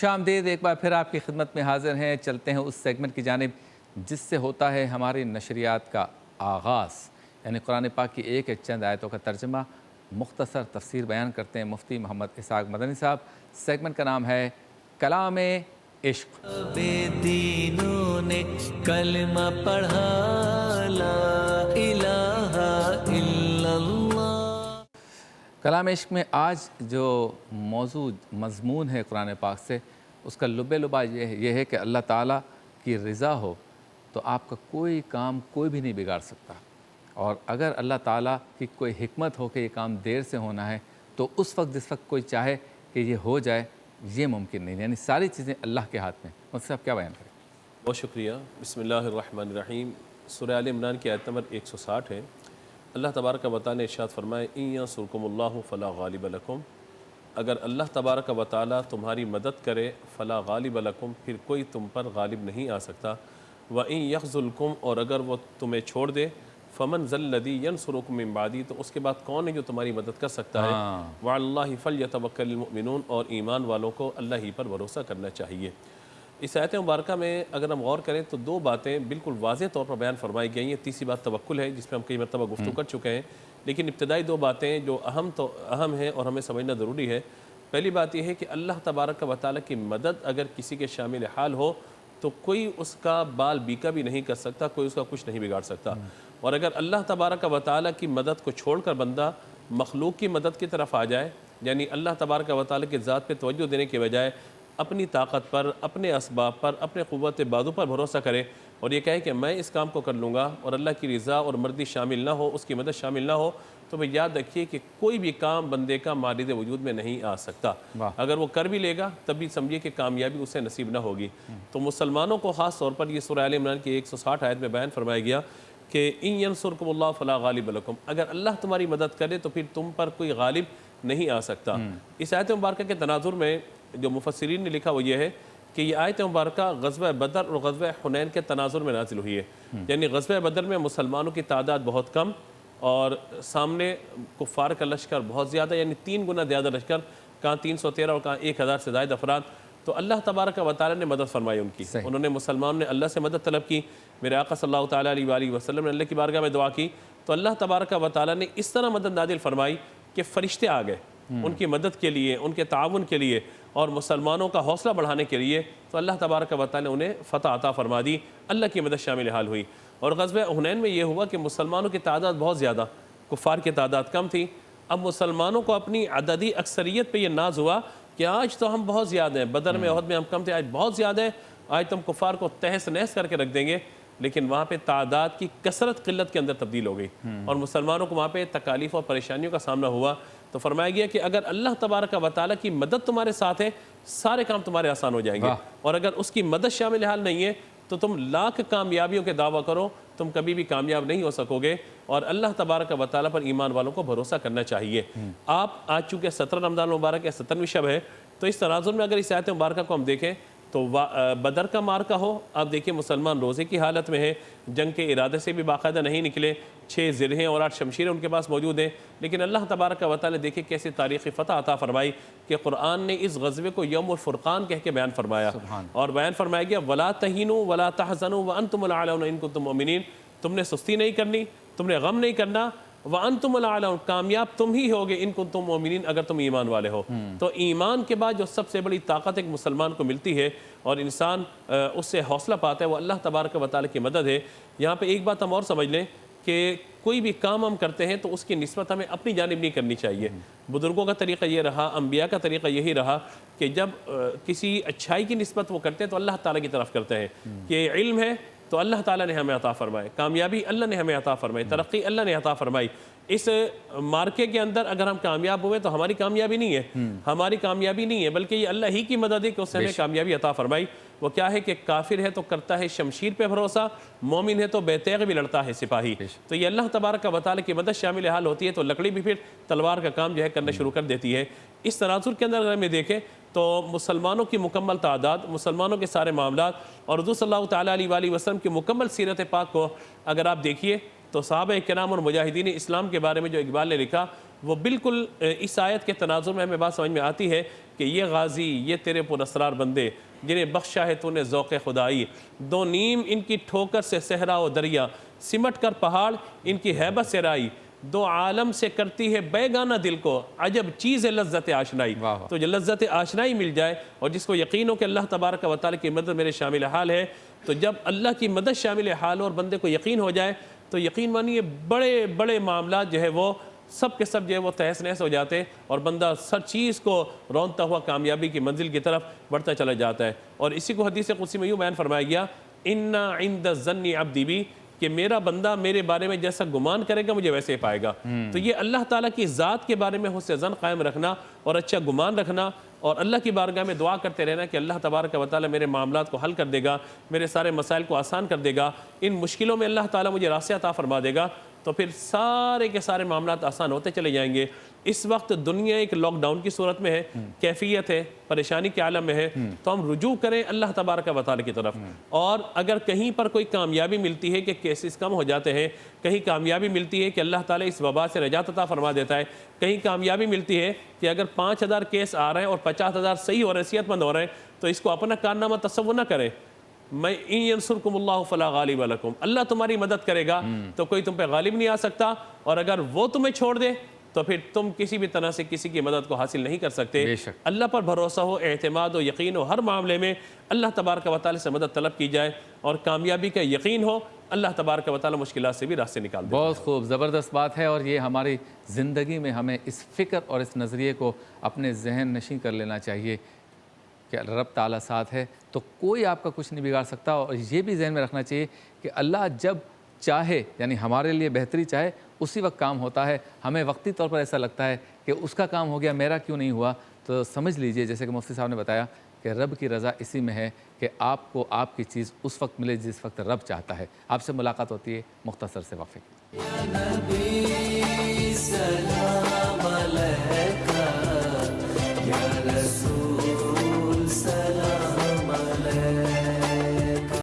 خوش آمدید، ایک بار پھر آپ کی خدمت میں حاضر ہیں۔ چلتے ہیں اس سیگمنٹ کی جانب جس سے ہوتا ہے ہماری نشریات کا آغاز، یعنی قرآن پاک کی ایک چند آیتوں کا ترجمہ، مختصر تفسیر بیان کرتے ہیں مفتی محمد اسحاق مدنی صاحب۔ سیگمنٹ کا نام ہے کلام عشق۔ بے دینوں نے کلمہ پڑھا لا الہ الا اللہ۔ کلام عشق میں آج جو موضوع مضمون ہے قرآن پاک سے، اس کا لب لبا یہ ہے کہ اللہ تعالیٰ کی رضا ہو تو آپ کا کوئی کام کوئی بھی نہیں بگاڑ سکتا، اور اگر اللہ تعالیٰ کی کوئی حکمت ہو کہ یہ کام دیر سے ہونا ہے تو اس وقت جس وقت کوئی چاہے کہ یہ ہو جائے یہ ممکن نہیں، یعنی ساری چیزیں اللہ کے ہاتھ میں۔ مجھ سے آپ کیا بیان کریں؟ بہت شکریہ۔ بسم اللہ الرحمن الرحیم۔ سورہ آل عمران کی آیت نمبر 160 ہے۔ اللہ تبارک و تعالیٰ نے ارشاد فرمائے ان ینصرکم اللہ فلا غالب لکم، اگر اللہ تبارک و تعالیٰ تمہاری مدد کرے فلا غالب لکم، پھر کوئی تم پر غالب نہیں آ سکتا، وَإِن يَخْذُلْكُمْ، اور اگر وہ تمہیں چھوڑ دے، فَمَنْ ذَا الَّذِي يَنْصُرُكُم مِّن بَعْدِهِ، تو اس کے بعد کون ہے جو تمہاری مدد کر سکتا ہے؟ وَعَلَى اللَّهِ فَلْيَتَوَكَّلِ الْمُؤْمِنُونَ، اور ایمان والوں کو اللہ ہی پر بھروسہ کرنا چاہیے۔ اس آیت مبارکہ میں اگر ہم غور کریں تو دو باتیں بالکل واضح طور پر بیان فرمائی گئی ہیں۔ تیسری بات توکل ہے جس پہ ہم کئی مرتبہ گفتگو کر چکے ہیں، لیکن ابتدائی دو باتیں جو اہم ہیں اور ہمیں سمجھنا ضروری ہے۔ پہلی بات یہ ہے کہ اللہ تبارک و تعالیٰ کی مدد اگر کسی کے شامل حال ہو تو کوئی اس کا بال بیکا بھی نہیں کر سکتا، کوئی اس کا کچھ نہیں بگاڑ سکتا، اور اگر اللہ تبارک و تعالیٰ کی مدد کو چھوڑ کر بندہ مخلوق کی مدد کی طرف آ جائے، یعنی اللہ تبارک و تعالیٰ کی ذات پہ توجہ دینے کے بجائے اپنی طاقت پر، اپنے اسباب پر، اپنے قوت بازو پر بھروسہ کرے اور یہ کہے کہ میں اس کام کو کر لوں گا، اور اللہ کی رضا اور مرضی شامل نہ ہو، اس کی مدد شامل نہ ہو، تو وہ یاد رکھیے کہ کوئی بھی کام بندے کا مالد وجود میں نہیں آ سکتا۔ اگر وہ کر بھی لے گا تب بھی سمجھیے کہ کامیابی اسے نصیب نہ ہوگی۔ تو مسلمانوں کو خاص طور پر یہ سورہ آل عمران کی 160 آیت میں بیان فرمایا گیا کہ ان ینصرکم اللہ فلا غالب لکم، اگر اللہ تمہاری مدد کرے تو پھر تم پر کوئی غالب نہیں آ سکتا۔ اس آیت مبارکہ کے تناظر میں جو مفسرین نے لکھا وہ یہ ہے کہ یہ آیت مبارکہ غزوہ بدر اور غزوہ حنین کے تناظر میں نازل ہوئی ہے۔ یعنی غزوہ بدر میں مسلمانوں کی تعداد بہت کم اور سامنے کفار کا لشکر بہت زیادہ، یعنی 3 گنا زیادہ لشکر، کہاں 313 اور کہاں 1000 سے زائد افراد۔ تو اللہ تبارک و تعالیٰ نے مدد فرمائی ان کی، انہوں نے مسلمانوں نے اللہ سے مدد طلب کی، میرے آقا صلی اللہ تعالیٰ علیہ وآلہ وسلم نے اللہ کی بارگاہ میں دعا کی، تو اللہ تبارک و تعالیٰ نے اس طرح مدد نازل فرمائی کہ فرشتے آ گئے ان کی مدد کے لیے، ان کے تعاون کے لیے اور مسلمانوں کا حوصلہ بڑھانے کے لیے۔ تو اللہ تبارک و تعالیٰ نے انہیں فتح عطا فرما دی، اللہ کی مدد شامل حال ہوئی۔ اور غزوہ حنین میں یہ ہوا کہ مسلمانوں کی تعداد بہت زیادہ، کفار کی تعداد کم تھی۔ اب مسلمانوں کو اپنی عددی اکثریت پہ یہ ناز ہوا کہ آج تو ہم بہت زیادہ ہیں، بدر میں احد میں ہم کم تھے، آج بہت زیادہ ہیں، آج تم کفار کو تہس نہس کر کے رکھ دیں گے۔ لیکن وہاں پہ تعداد کی کثرت قلت کے اندر تبدیل ہو گئی اور مسلمانوں کو وہاں پہ تکالیف اور پریشانیوں کا سامنا ہوا۔ تو فرمایا گیا کہ اگر اللہ تبارک و تعالیٰ کی مدد تمہارے ساتھ ہے سارے کام تمہارے آسان ہو جائیں گے، اور اگر اس کی مدد شامل حال نہیں ہے تو تم لاکھ کامیابیوں کے دعویٰ کرو، تم کبھی بھی کامیاب نہیں ہو سکو گے۔ اور اللہ تبارک و تعالیٰ پر ایمان والوں کو بھروسہ کرنا چاہیے۔ آپ آج چونکہ 17 رمضان مبارک ہے، 17ویں شب ہے، تو اس تناظر میں اگر اس آیت مبارکہ کو ہم دیکھیں تو بدر کا مارکہ ہو، آپ دیکھیں مسلمان روزے کی حالت میں ہیں، جنگ کے ارادے سے بھی باقاعدہ نہیں نکلے، 6 زرہیں اور 8 شمشیریں ان کے پاس موجود ہیں، لیکن اللہ تبارک و تعالیٰ نے دیکھیں کیسے تاریخی فتح عطا فرمائی کہ قرآن نے اس غزوے کو یوم الفرقان کہہ کے بیان فرمایا، اور بیان فرمایا گیا وَلَا تَهِنُوا وَلَا تَحْزَنُوا وَأَنْتُمُ الْأَعْلَوْنَ إِن كُنتُم مُؤْمِنِينَ، تم نے سستی نہیں کرنی، تم نے غم نہیں کرنا، وَأَنْتُمُ الْأَعْلَوْنَ، کامیاب تم ہی ہوگے ان کنتم مؤمنین، اگر تم ایمان والے ہو۔ تو ایمان کے بعد جو سب سے بڑی طاقت ایک مسلمان کو ملتی ہے اور انسان اس سے حوصلہ پاتا ہے وہ اللہ تبارک و تعالیٰ کی مدد ہے۔ یہاں پہ ایک بات ہم اور سمجھ لیں کہ کوئی بھی کام ہم کرتے ہیں تو اس کی نسبت ہمیں اپنی جانب نہیں کرنی چاہیے۔ بزرگوں کا طریقہ یہ رہا، انبیاء کا طریقہ یہی رہا کہ جب کسی اچھائی کی نسبت وہ کرتے ہیں تو اللہ تعالیٰ کی طرف کرتے ہیں کہ علم ہے تو اللہ تعالیٰ نے ہمیں عطا فرمائے، کامیابی اللہ نے ہمیں عطا فرمائی، ترقی اللہ نے عطا فرمائی۔ اس مارکے کے اندر اگر ہم کامیاب ہوئے تو ہماری کامیابی نہیں ہے، ہماری کامیابی نہیں ہے، بلکہ یہ اللہ ہی کی مدد ہے کہ اس نے ہمیں کامیابی عطا فرمائی۔ وہ کیا ہے کہ کافر ہے تو کرتا ہے شمشیر پہ بھروسہ، مومن ہے تو بے تیغ بھی لڑتا ہے سپاہی۔ تو یہ اللہ تبارک و تعالیٰ کی مدد شامل حال ہوتی ہے تو لکڑی بھی پھر تلوار کا کام جو ہے کرنا شروع کر دیتی ہے۔ اس تناظر کے اندر اگر ہمیں دیکھیں تو مسلمانوں کی مکمل تعداد، مسلمانوں کے سارے معاملات اور حضور صلی اللہ تعالیٰ علیہ وآلہ وسلم کی مکمل سیرت پاک کو اگر آپ دیکھیے تو صحابہ کرام اور مجاہدین اسلام کے بارے میں جو اقبال نے لکھا وہ بالکل اس آیت کے تناظر میں ہمیں بات سمجھ میں آتی ہے کہ یہ غازی، یہ تیرے پر اسرار بندے جنہیں بخشا ہے تو نے ذوق خدائی، دو نیم ان کی ٹھوکر سے صحرا و دریا، سمٹ کر پہاڑ ان کی ہیبت سے رائی، دو عالم سے کرتی ہے بیگانہ دل کو، عجب چیز ہے لذت آشنائی۔ واہ۔ تو جو لذت آشنائی مل جائے اور جس کو یقین ہو کہ اللہ تبارک و تعالیٰ کی مدد میرے شامل حال ہے، تو جب اللہ کی مدد شامل حال ہو اور بندے کو یقین ہو جائے تو یقین مانیے بڑے بڑے معاملات جو ہے وہ سب کے سب جو ہے وہ تہس نہس ہو جاتے ہیں اور بندہ ہر چیز کو رونتا ہوا کامیابی کی منزل کی طرف بڑھتا چلا جاتا ہے۔ اور اسی کو حدیث قدسی میں یوں بیان فرمایا گیا، اِنَّا عِنْدَ الظَّنِّ عَبْدِي بِی، کہ میرا بندہ میرے بارے میں جیسا گمان کرے گا مجھے ویسے ہی پائے گا۔ تو یہ اللہ تعالیٰ کی ذات کے بارے میں حسن ظن قائم رکھنا اور اچھا گمان رکھنا اور اللہ کی بارگاہ میں دعا کرتے رہنا کہ اللہ تبارک و تعالیٰ میرے معاملات کو حل کر دے گا، میرے سارے مسائل کو آسان کر دے گا، ان مشکلوں میں اللہ تعالیٰ مجھے راستہ عطا فرما دے گا، تو پھر سارے کے سارے معاملات آسان ہوتے چلے جائیں گے۔ اس وقت دنیا ایک لاک ڈاؤن کی صورت میں ہے، کیفیت ہے، پریشانی کے عالم میں ہے، تو ہم رجوع کریں اللہ تبارک و تعالیٰ کی طرف۔ اور اگر کہیں پر کوئی کامیابی ملتی ہے کہ کیسز کم ہو جاتے ہیں، کہیں کامیابی ملتی ہے کہ اللہ تعالیٰ اس وبا سے نجات عطا فرما دیتا ہے، کہیں کامیابی ملتی ہے کہ اگر 5000 کیس آ رہے ہیں اور 50000 صحیح ہو رہے ہیں، صحت مند ہو رہے ہیں، تو اس کو اپنا کارنامہ تصور نہ کریں۔ میں ان ینصرکم اللہ فلا غالب لکم، اللہ تمہاری مدد کرے گا تو کوئی تم پہ غالب نہیں آ سکتا، اور اگر وہ تمہیں چھوڑ دے تو پھر تم کسی بھی طرح سے کسی کی مدد کو حاصل نہیں کر سکتے۔ بے شک۔ اللہ پر بھروسہ ہو، اعتماد ہو، یقین ہو، ہر معاملے میں اللہ تبارک و تعالیٰ سے مدد طلب کی جائے اور کامیابی کا یقین ہو، اللہ تبارک و تعالیٰ مشکلات سے بھی راستے نکال دے۔ بہت خوب، زبردست بات ہے، اور یہ ہماری زندگی میں ہمیں اس فکر اور اس نظریے کو اپنے ذہن نشین کر لینا چاہیے کہ رب تعالیٰ ساتھ ہے تو کوئی آپ کا کچھ نہیں بگاڑ سکتا، اور یہ بھی ذہن میں رکھنا چاہیے کہ اللہ جب چاہے یعنی ہمارے لیے بہتری چاہے اسی وقت کام ہوتا ہے۔ ہمیں وقتی طور پر ایسا لگتا ہے کہ اس کا کام ہو گیا میرا کیوں نہیں ہوا، تو سمجھ لیجئے جیسے کہ مفتی صاحب نے بتایا کہ رب کی رضا اسی میں ہے کہ آپ کو آپ کی چیز اس وقت ملے جس وقت رب چاہتا ہے۔ آپ سے ملاقات ہوتی ہے مختصر سے وقفے کی۔